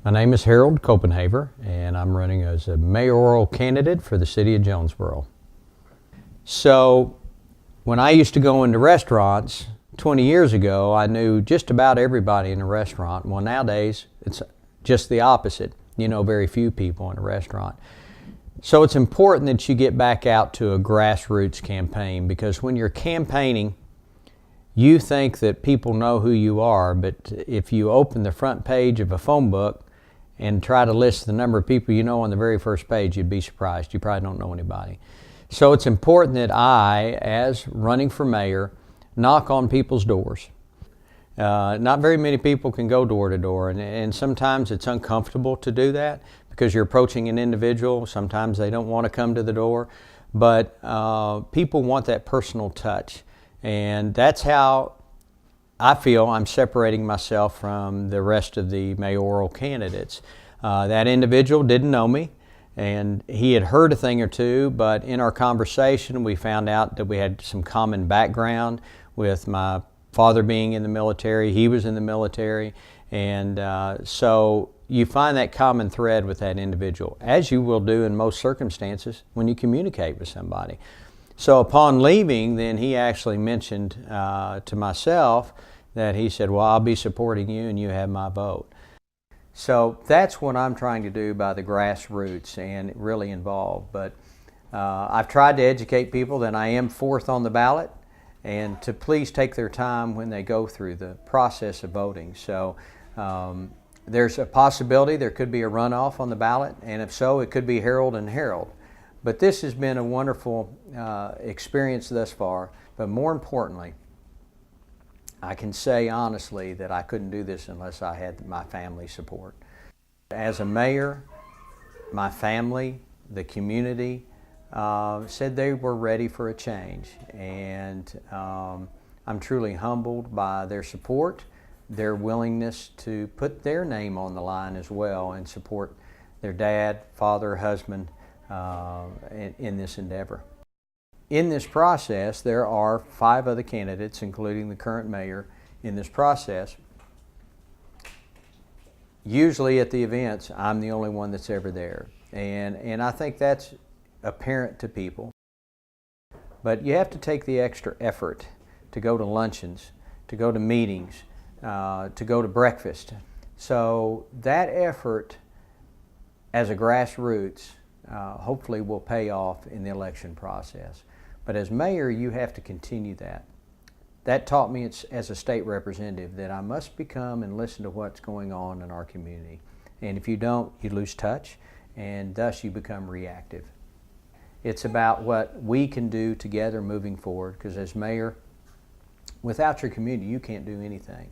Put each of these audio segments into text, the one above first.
My name is Harold Copenhaver, and I'm running as a mayoral candidate for the city of Jonesboro. So, when I used to go into restaurants 20 years ago, I knew just about everybody in a restaurant. Well, nowadays, it's just the opposite. You know very few people in a restaurant. So it's important that you get back out to a grassroots campaign, because when you're campaigning, you think that people know who you are, but if you open the front page of a phone book and try to list the number of people you know on the very first page, you'd be surprised. You probably don't know anybody. So it's important that I, as running for mayor, knock on people's doors. Not very many people can go door to door, and sometimes it's uncomfortable to do that because you're approaching an individual. Sometimes they don't want to come to the door, but people want that personal touch. And that's how I feel I'm separating myself from the rest of the mayoral candidates. That individual didn't know me, and he had heard a thing or two, but in our conversation we found out that we had some common background, with my father being in the military, he was in the military, and so you find that common thread with that individual, as you will do in most circumstances when you communicate with somebody. So upon leaving, then he actually mentioned to myself that he said, well, I'll be supporting you and you have my vote. So that's what I'm trying to do by the grassroots and really involved. But I've tried to educate people that I am fourth on the ballot, and to please take their time when they go through the process of voting. So there's a possibility there could be a runoff on the ballot, and if so, it could be Harold and Harold. But this has been a wonderful experience thus far. But more importantly, I can say honestly that I couldn't do this unless I had my family's support. As a mayor, my family, the community, said they were ready for a change. And I'm truly humbled by their support, their willingness to put their name on the line as well and support their dad, father, husband, in this endeavor. In this process, there are 5 other candidates, including the current mayor, in this process. Usually at the events, I'm the only one that's ever there. And I think that's apparent to people. But you have to take the extra effort to go to luncheons, to go to meetings, to go to breakfast. So that effort as a grassroots hopefully will pay off in the election process. But as mayor, you have to continue that. That taught me as a state representative that I must become and listen to what's going on in our community. And if you don't, you lose touch, and thus you become reactive. It's about what we can do together moving forward, because as mayor, without your community, you can't do anything.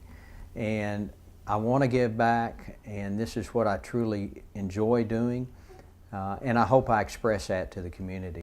And I want to give back, and this is what I truly enjoy doing. And I hope I express that to the community.